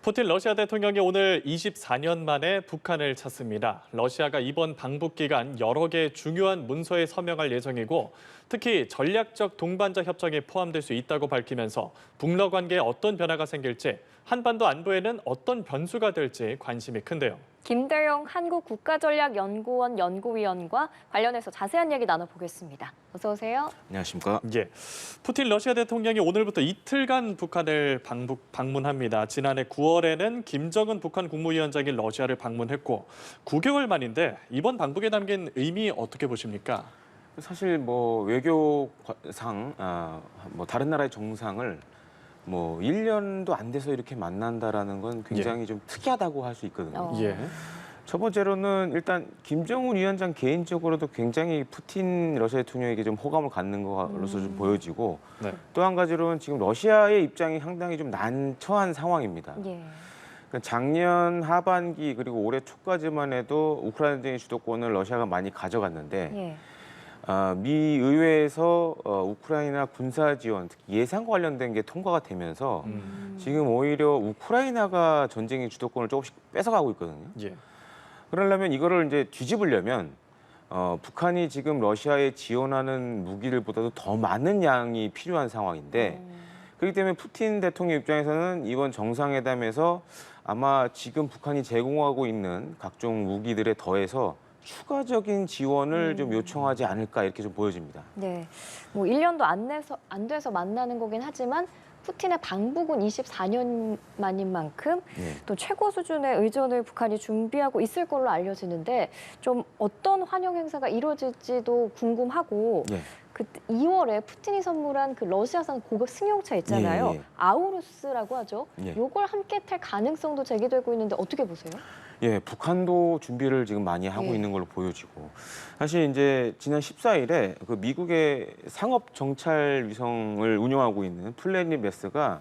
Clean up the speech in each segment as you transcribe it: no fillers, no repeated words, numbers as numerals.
푸틴 러시아 대통령이 오늘 24년 만에 북한을 찾습니다. 러시아가 이번 방북 기간 여러 개 중요한 문서에 서명할 예정이고 특히 전략적 동반자 협정에 포함될 수 있다고 밝히면서 북러 관계에 어떤 변화가 생길지 한반도 안보에는 어떤 변수가 될지 관심이 큰데요. 김대영 한국국가전략연구원 연구위원과 관련해서 자세한 얘기 나눠보겠습니다. 어서 오세요. 안녕하십니까. 예, 푸틴 러시아 대통령이 오늘부터 이틀간 북한을 방문합니다. 지난해 9월에는 김정은 북한 국무위원장이 러시아를 방문했고 9개월 만인데 이번 방북에 담긴 의미 어떻게 보십니까? 사실 뭐 외교상 다른 나라의 정상을 1년도 안 돼서 이렇게 만난다라는 건 굉장히 좀 특이하다고 할 수 있거든요. 예. 첫 번째로는 일단 김정은 위원장 개인적으로도 굉장히 푸틴 러시아 대통령에게 좀 호감을 갖는 것으로서 좀 보여지고 네. 또 한 가지로는 지금 러시아의 입장이 상당히 좀 난처한 상황입니다. 예. 그러니까 작년 하반기 그리고 올해 초까지만 해도 우크라이나 등의 주도권을 러시아가 많이 가져갔는데 예. 미 의회에서 우크라이나 군사 지원, 특히 예산과 관련된 게 통과가 되면서 지금 오히려 우크라이나가 전쟁의 주도권을 조금씩 뺏어가고 있거든요. 예. 그러려면 이거를 이제 뒤집으려면 북한이 지금 러시아에 지원하는 무기들보다도 더 많은 양이 필요한 상황인데 그렇기 때문에 푸틴 대통령 입장에서는 이번 정상회담에서 아마 지금 북한이 제공하고 있는 각종 무기들에 더해서 추가적인 지원을 좀 요청하지 않을까 이렇게 좀 보여집니다. 네. 1년도 안 돼서 만나는 거긴 하지만 푸틴의 방북은 24년 만인 만큼 또 최고 수준의 의전을 북한이 준비하고 있을 걸로 알려지는데 좀 어떤 환영 행사가 이루어질지도 궁금하고 예. 그 2월에 푸틴이 선물한 그 러시아산 고급 승용차 있잖아요. 예. 아우루스라고 하죠. 예. 요걸 함께 탈 가능성도 제기되고 있는데 어떻게 보세요? 예, 북한도 준비를 지금 많이 하고 있는 걸로 보여지고 사실 이제 지난 14일에 그 미국의 상업 정찰 위성을 운영하고 있는 플래닛 메스가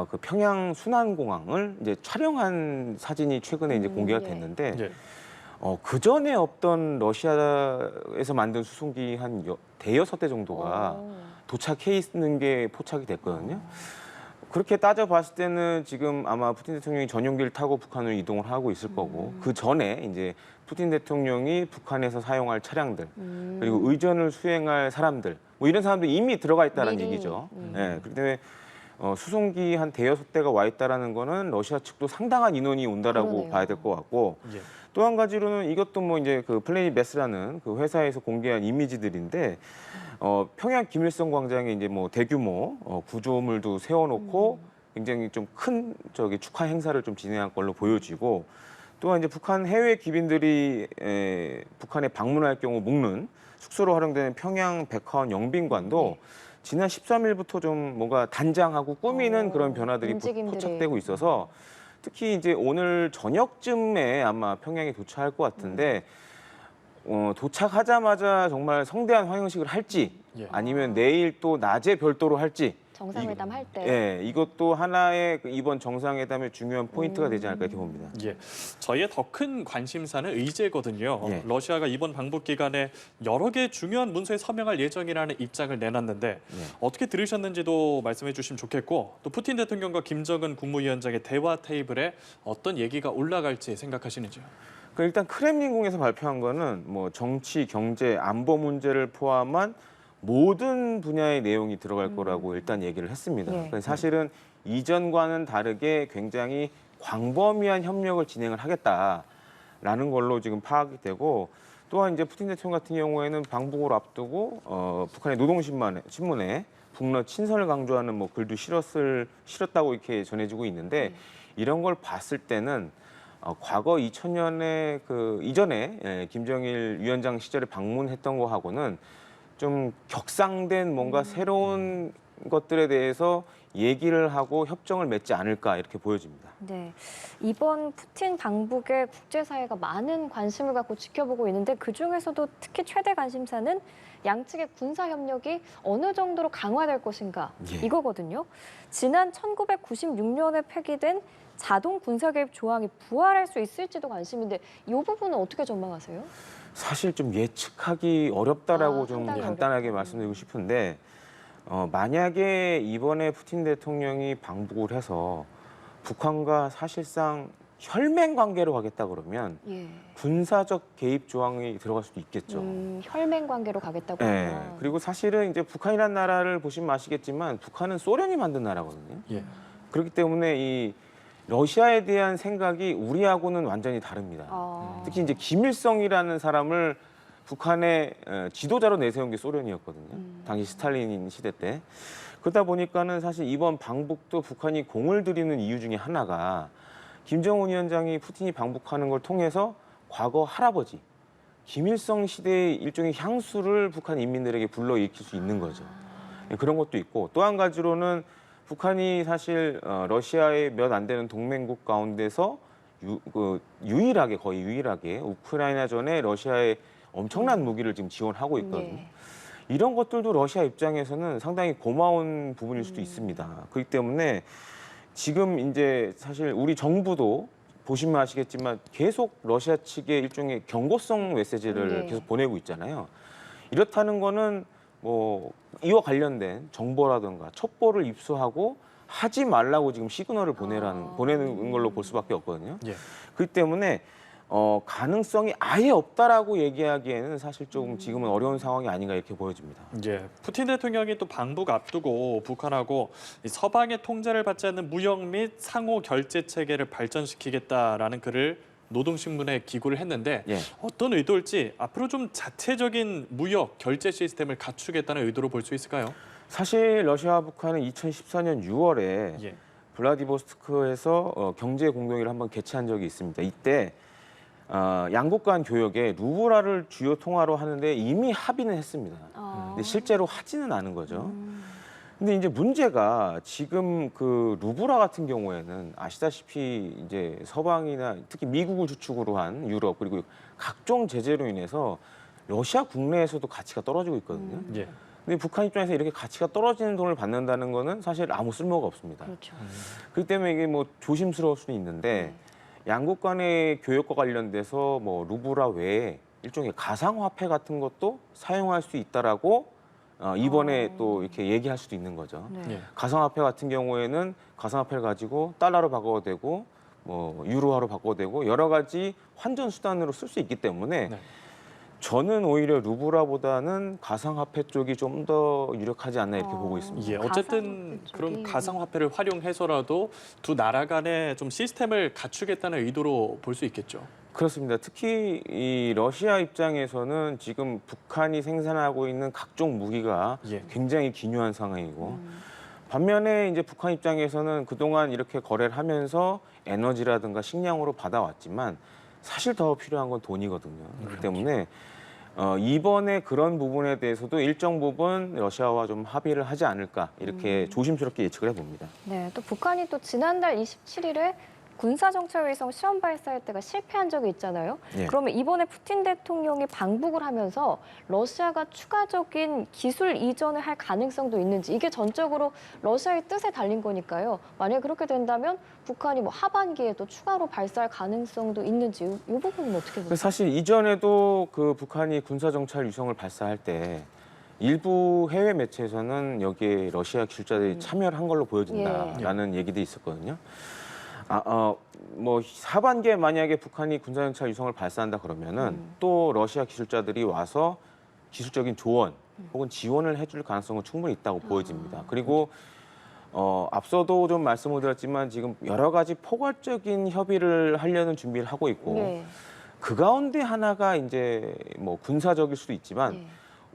그 평양 순환공항을 이제 촬영한 사진이 최근에 이제 공개가 됐는데 예. 그 전에 없던 러시아에서 만든 수송기 한 대여섯 대 정도가 도착해 있는 게 포착이 됐거든요. 그렇게 따져봤을 때는 지금 아마 푸틴 대통령이 전용기를 타고 북한으로 이동을 하고 있을 거고 그 전에 이제 푸틴 대통령이 북한에서 사용할 차량들 그리고 의전을 수행할 사람들 이런 사람들이 이미 들어가 있다는 미리. 얘기죠. 예, 그렇기 때문에 수송기 한 대여섯 대가 와 있다라는 거는 러시아 측도 상당한 인원이 온다라고 그러네요. 봐야 될 것 같고 예. 또 한 가지로는 이것도 이제 그 플래닛 메스라는 그 회사에서 공개한 이미지들인데 평양 김일성 광장에 이제 대규모 구조물도 세워놓고 굉장히 좀 큰 축하 행사를 좀 진행한 걸로 보여지고 또한 이제 북한 해외 기빈들이 북한에 방문할 경우 묵는 숙소로 활용되는 평양 백화원 영빈관도 지난 13일부터 좀 뭔가 단장하고 꾸미는 그런 변화들이 움직임들이. 포착되고 있어서 특히 이제 오늘 저녁쯤에 아마 평양에 도착할 것 같은데 도착하자마자 정말 성대한 환영식을 할지 예. 아니면 내일 또 낮에 별도로 할지 정상회담 할 때. 예, 이것도 하나의 이번 정상회담의 중요한 포인트가 되지 않을까 이렇게 봅니다. 예, 저희의 더 큰 관심사는 의제거든요. 예. 러시아가 이번 방북 기간에 여러 개 중요한 문서에 서명할 예정이라는 입장을 내놨는데 어떻게 들으셨는지도 말씀해 주시면 좋겠고 또 푸틴 대통령과 김정은 국무위원장의 대화 테이블에 어떤 얘기가 올라갈지 생각하시는지요? 일단 크렘린궁에서 발표한 거는 정치, 경제, 안보 문제를 포함한 모든 분야의 내용이 들어갈 거라고 일단 얘기를 했습니다. 예. 그러니까 사실은 이전과는 다르게 굉장히 광범위한 협력을 진행을 하겠다라는 걸로 지금 파악이 되고 또한 이제 푸틴 대통령 같은 경우에는 방북을 앞두고 북한의 노동신문에 북러 친선을 강조하는 글도 실었다고 이렇게 전해지고 있는데 이런 걸 봤을 때는 과거 2000년에 이전에 김정일 위원장 시절에 방문했던 거하고는 좀 격상된 뭔가 새로운 것들에 대해서 얘기를 하고 협정을 맺지 않을까 이렇게 보여집니다. 네, 이번 푸틴 방북에 국제사회가 많은 관심을 갖고 지켜보고 있는데 그중에서도 특히 최대 관심사는 양측의 군사협력이 어느 정도로 강화될 것인가 이거거든요. 지난 1996년에 폐기된 자동 군사개입 조항이 부활할 수 있을지도 관심인데 이 부분은 어떻게 전망하세요? 사실 좀 예측하기 어렵다라고 좀 상당히 간단하게 어렵다. 말씀드리고 싶은데 만약에 이번에 푸틴 대통령이 방북을 해서 북한과 사실상 혈맹 관계로 가겠다 그러면 예. 군사적 개입 조항이 들어갈 수도 있겠죠. 혈맹 관계로 가겠다고 네. 하면. 그리고 사실은 이제 북한이라는 나라를 보시면 아시겠지만 북한은 소련이 만든 나라거든요. 예. 그렇기 때문에 이 러시아에 대한 생각이 우리하고는 완전히 다릅니다. 특히 이제 김일성이라는 사람을 북한의 지도자로 내세운 게 소련이었거든요. 당시 스탈린 시대 때. 그러다 보니까는 사실 이번 방북도 북한이 공을 들이는 이유 중에 하나가 김정은 위원장이 푸틴이 방북하는 걸 통해서 과거 할아버지 김일성 시대의 일종의 향수를 북한 인민들에게 불러일으킬 수 있는 거죠. 그런 것도 있고 또 한 가지로는 북한이 사실 러시아의 몇 안 되는 동맹국 가운데서 유일하게 거의 유일하게 우크라이나전에 러시아의 엄청난 무기를 지금 지원하고 있거든요. 예. 이런 것들도 러시아 입장에서는 상당히 고마운 부분일 수도 있습니다. 그렇기 때문에 지금 이제 사실 우리 정부도 보시면 아시겠지만 계속 러시아 측에 일종의 경고성 메시지를 네. 계속 보내고 있잖아요. 이렇다는 거는 뭐 이와 관련된 정보라든가 첩보를 입수하고 하지 말라고 지금 시그널을 보내는 걸로 볼 수밖에 없거든요. 예. 그렇기 때문에 가능성이 아예 없다라고 얘기하기에는 사실 조금 지금은 어려운 상황이 아닌가 이렇게 보여집니다. 예, 푸틴 대통령이 또 방북 앞두고 북한하고 이 서방의 통제를 받지 않는 무역 및 상호 결제 체계를 발전시키겠다라는 글을 노동신문에 기고를 했는데 예. 어떤 의도일지 앞으로 좀 자체적인 무역 결제 시스템을 갖추겠다는 의도로 볼 수 있을까요? 사실 러시아와 북한은 2014년 6월에 예. 블라디보스토크에서 경제 공동회의를 한번 개최한 적이 있습니다. 이때 양국 간 교역에 루브라를 주요 통화로 하는데 이미 합의는 했습니다. 근데 실제로 하지는 않은 거죠. 근데 이제 문제가 지금 그 루브라 같은 경우에는 아시다시피 이제 서방이나 특히 미국을 주축으로 한 유럽 그리고 각종 제재로 인해서 러시아 국내에서도 가치가 떨어지고 있거든요. 예. 근데 북한 입장에서 이렇게 가치가 떨어지는 돈을 받는다는 거는 사실 아무 쓸모가 없습니다. 그렇죠. 그렇기 때문에 이게 뭐 조심스러울 수는 있는데 양국 간의 교역과 관련돼서 뭐 루브라 외에 일종의 가상화폐 같은 것도 사용할 수 있다라고 이번에 또 이렇게 얘기할 수도 있는 거죠. 네. 예. 가상화폐 같은 경우에는 가상화폐를 가지고 달러로 바꿔도 되고 뭐 유로화로 바꿔도 되고 여러 가지 환전 수단으로 쓸 수 있기 때문에 네. 저는 오히려 루브라보다는 가상화폐 쪽이 좀 더 유력하지 않나 이렇게 보고 있습니다. 예, 어쨌든 가상화폐 그런 쪽이. 가상화폐를 활용해서라도 두 나라 간의 좀 시스템을 갖추겠다는 의도로 볼 수 있겠죠. 그렇습니다. 특히 이 러시아 입장에서는 지금 북한이 생산하고 있는 각종 무기가 예. 굉장히 기묘한 상황이고 반면에 이제 북한 입장에서는 그동안 이렇게 거래를 하면서 에너지라든가 식량으로 받아왔지만 사실 더 필요한 건 돈이거든요. 그렇기 때문에 이번에 그런 부분에 대해서도 일정 부분 러시아와 좀 합의를 하지 않을까 이렇게 조심스럽게 예측을 해봅니다. 네, 또 북한이 또 지난달 27일에 군사정찰위성 시험 발사할 때가 실패한 적이 있잖아요. 예. 그러면 이번에 푸틴 대통령이 방북을 하면서 러시아가 추가적인 기술 이전을 할 가능성도 있는지 이게 전적으로 러시아의 뜻에 달린 거니까요. 만약에 그렇게 된다면 북한이 뭐 하반기에도 추가로 발사할 가능성도 있는지 이 부분은 어떻게 보세요? 사실 이전에도 그 북한이 군사정찰 위성을 발사할 때 일부 해외 매체에서는 여기에 러시아 기술자들이 참여를 한 걸로 보여진다라는 얘기도 있었거든요. 뭐 하반기에 만약에 북한이 군사정찰 위성을 발사한다 그러면은 또 러시아 기술자들이 와서 기술적인 조언 혹은 지원을 해줄 가능성은 충분히 있다고 보여집니다. 그리고 앞서도 좀 말씀을 드렸지만 지금 여러 가지 포괄적인 협의를 하려는 준비를 하고 있고 예. 그 가운데 하나가 이제 뭐 군사적일 수도 있지만 예.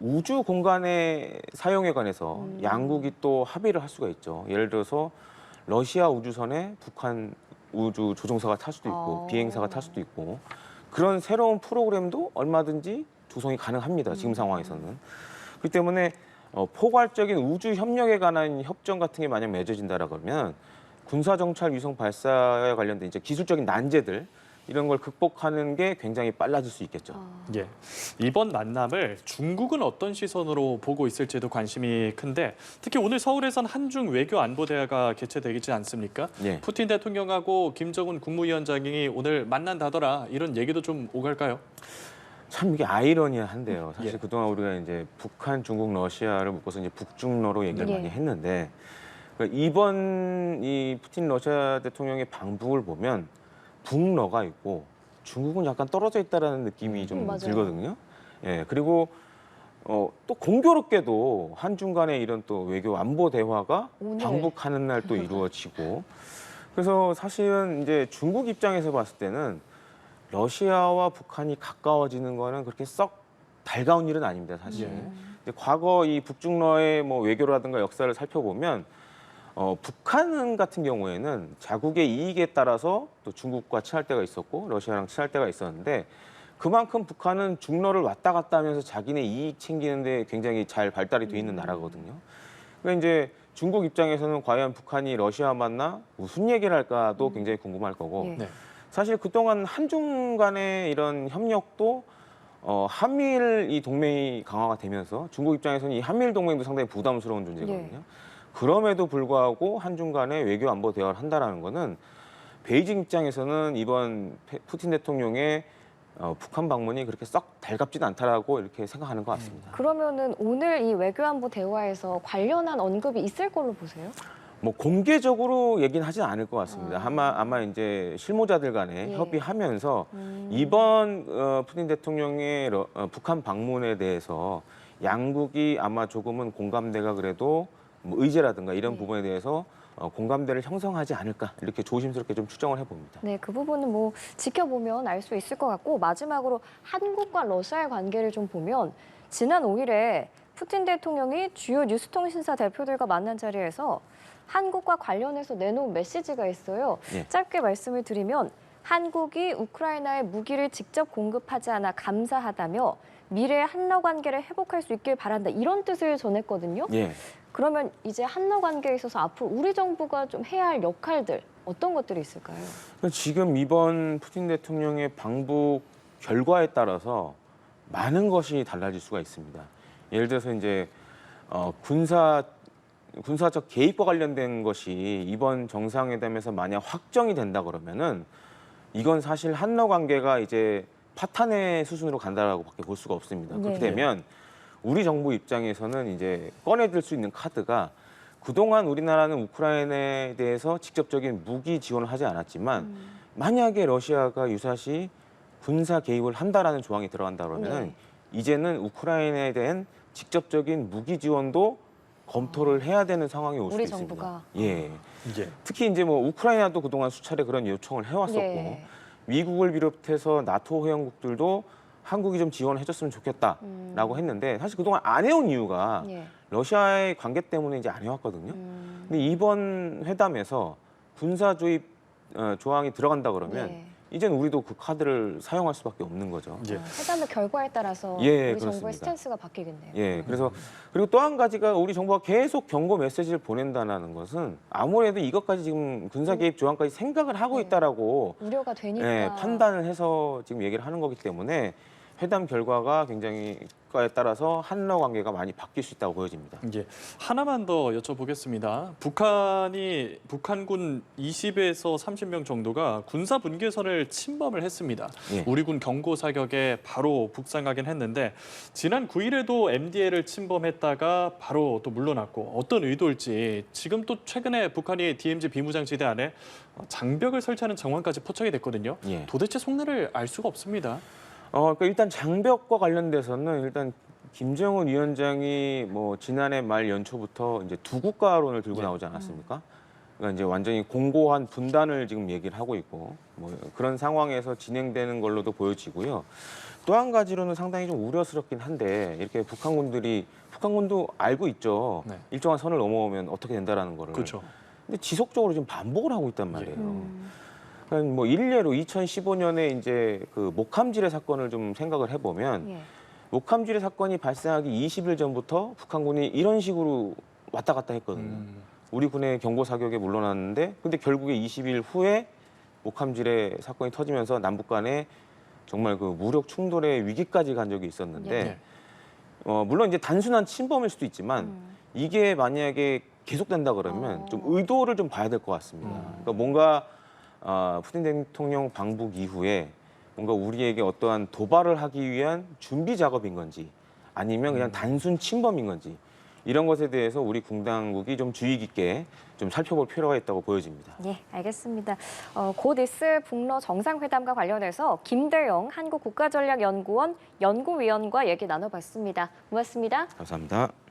우주 공간의 사용에 관해서 양국이 또 합의를 할 수가 있죠. 예를 들어서 러시아 우주선에 북한 우주 조종사가 탈 수도 있고 비행사가 탈 수도 있고 그런 새로운 프로그램도 얼마든지 조성이 가능합니다. 지금 상황에서는. 그렇기 때문에 포괄적인 우주 협력에 관한 협정 같은 게 만약 맺어진다라 그러면 군사정찰 위성 발사에 관련된 이제 기술적인 난제들 이런 걸 극복하는 게 굉장히 빨라질 수 있겠죠. 예, 이번 만남을 중국은 어떤 시선으로 보고 있을지도 관심이 큰데 특히 오늘 서울에선 한중 외교안보대화가 개최되지 않습니까? 예. 푸틴 대통령하고 김정은 국무위원장이 오늘 만난다더라 이런 얘기도 좀 오갈까요? 참 이게 아이러니한데요. 사실 예. 그동안 우리가 이제 북한, 중국, 러시아를 묶어서 이제 북중러로 얘기를 예. 많이 했는데 그러니까 이번 이 푸틴 러시아 대통령의 방북을 보면 북러가 있고 중국은 약간 떨어져 있다라는 느낌이 좀 맞아요. 들거든요. 예, 그리고 또 공교롭게도 한중 간의 이런 또 외교 안보 대화가 오늘. 방북하는 날 또 이루어지고 그래서 사실은 이제 중국 입장에서 봤을 때는 러시아와 북한이 가까워지는 거는 그렇게 썩 달가운 일은 아닙니다, 사실. 근데 과거 이 북중러의 뭐 외교라든가 역사를 살펴보면 북한 같은 경우에는 자국의 이익에 따라서 또 중국과 친할 때가 있었고 러시아랑 친할 때가 있었는데 그만큼 북한은 중러를 왔다 갔다 하면서 자기네 이익 챙기는데 굉장히 잘 발달이 돼 있는 나라거든요. 그러니까 이제 중국 입장에서는 과연 북한이 러시아 만나 무슨 얘기를 할까도 굉장히 궁금할 거고 예. 네. 사실 그동안 한중 간의 이런 협력도 한미일 이 동맹이 강화가 되면서 중국 입장에서는 이 한미일 동맹도 상당히 부담스러운 존재거든요. 그럼에도 불구하고 한중 간의 외교 안보 대화를 한다라는 거는 베이징 입장에서는 이번 푸틴 대통령의 북한 방문이 그렇게 썩 달갑지는 않다라고 이렇게 생각하는 것 같습니다. 그러면은 오늘 이 외교안보 대화에서 관련한 언급이 있을 걸로 보세요? 뭐 공개적으로 얘기는 하진 않을 것 같습니다. 아마 이제 실무자들 간에 예. 협의하면서 이번 푸틴 대통령의 북한 방문에 대해서 양국이 아마 조금은 공감대가 그래도 뭐 의제라든가 이런 예. 부분에 대해서 공감대를 형성하지 않을까 이렇게 조심스럽게 좀 추정을 해봅니다. 네, 그 부분은 뭐 지켜보면 알 수 있을 것 같고 마지막으로 한국과 러시아의 관계를 좀 보면 지난 5일에 푸틴 대통령이 주요 뉴스통신사 대표들과 만난 자리에서 한국과 관련해서 내놓은 메시지가 있어요. 예. 짧게 말씀을 드리면 한국이 우크라이나에 무기를 직접 공급하지 않아 감사하다며 미래의 한러 관계를 회복할 수 있길 바란다 이런 뜻을 전했거든요. 예. 그러면 이제 한러 관계에 있어서 앞으로 우리 정부가 좀 해야 할 역할들 어떤 것들이 있을까요? 지금 이번 푸틴 대통령의 방북 결과에 따라서 많은 것이 달라질 수가 있습니다. 예를 들어서 이제 군사적 개입과 관련된 것이 이번 정상회담에서 만약 확정이 된다 그러면은 이건 사실 한러 관계가 이제 파탄의 수준으로 간다라고밖에 볼 수가 없습니다. 그렇게 네. 되면 우리 정부 입장에서는 이제 꺼내들 수 있는 카드가 그동안 우리나라는 우크라이나에 대해서 직접적인 무기 지원을 하지 않았지만 만약에 러시아가 유사시 군사 개입을 한다라는 조항이 들어간다 그러면 네. 이제는 우크라이나에 대한 직접적인 무기 지원도 검토를 해야 되는 상황이 올 수도 우리 있습니다. 정부가. 예. 예. 특히 이제 뭐 우크라이나도 그동안 수차례 그런 요청을 해왔었고 예. 미국을 비롯해서 나토 회원국들도 한국이 좀 지원해줬으면 좋겠다라고 했는데 사실 그동안 안 해온 이유가 예. 러시아의 관계 때문에 이제 안 해왔거든요. 근데 이번 회담에서 군사 조입 조항이 들어간다 그러면 예. 이젠 우리도 그 카드를 사용할 수밖에 없는 거죠. 예. 회담의 결과에 따라서 예, 우리 정부의 그렇습니다. 스탠스가 바뀌겠네요. 예, 그래서 그리고 또 한 가지가 우리 정부가 계속 경고 메시지를 보낸다는 것은 아무래도 이것까지 지금 군사 개입 조항까지 생각을 하고 네. 있다라고 우려가 되니까. 예, 판단을 해서 지금 얘기를 하는 거기 때문에 회담 결과가 굉장히 에 따라서 한러 관계가 많이 바뀔 수 있다고 보여집니다. 예. 하나만 더 여쭤보겠습니다. 북한군 20에서 30명 정도가 군사 분계선을 침범을 했습니다. 예. 우리 군 경고 사격에 바로 북상하긴 했는데 지난 9일에도 MDL을 침범했다가 바로 또 물러났고 어떤 의도일지 지금 또 최근에 북한이 DMZ 비무장지대 안에 장벽을 설치하는 정황까지 포착이 됐거든요. 예. 도대체 속내를 알 수가 없습니다. 그러니까 일단 장벽과 관련돼서는 일단 김정은 위원장이 뭐 지난해 말 연초부터 이제 두 국가론을 들고 나오지 않았습니까? 그러니까 이제 완전히 공고한 분단을 지금 얘기를 하고 있고 뭐 그런 상황에서 진행되는 걸로도 보여지고요. 또 한 가지로는 상당히 좀 우려스럽긴 한데 이렇게 북한군도 알고 있죠. 네. 일정한 선을 넘어오면 어떻게 된다라는 거를. 그렇죠. 근데 지속적으로 지금 반복을 하고 있단 말이에요. 그러니까 뭐 일례로 2015년에 이제 그 목함지뢰 사건을 좀 생각을 해보면 예. 목함지뢰 사건이 발생하기 20일 전부터 북한군이 이런 식으로 왔다 갔다 했거든요. 우리 군의 경고 사격에 물러났는데 근데 결국에 20일 후에 목함지뢰 사건이 터지면서 남북 간에 정말 그 무력 충돌의 위기까지 간 적이 있었는데 네. 물론 이제 단순한 침범일 수도 있지만 이게 만약에 계속된다 그러면 좀 의도를 좀 봐야 될 것 같습니다. 그러니까 뭔가 푸틴 대통령 방북 이후에 뭔가 우리에게 어떠한 도발을 하기 위한 준비 작업인 건지 아니면 그냥 단순 침범인 건지 이런 것에 대해서 우리 공당국이 좀 주의 깊게 좀 살펴볼 필요가 있다고 보여집니다. 예, 알겠습니다. 곧 있을 북러 정상회담과 관련해서 김대영 한국국가전략연구원 연구위원과 얘기 나눠봤습니다. 고맙습니다. 감사합니다.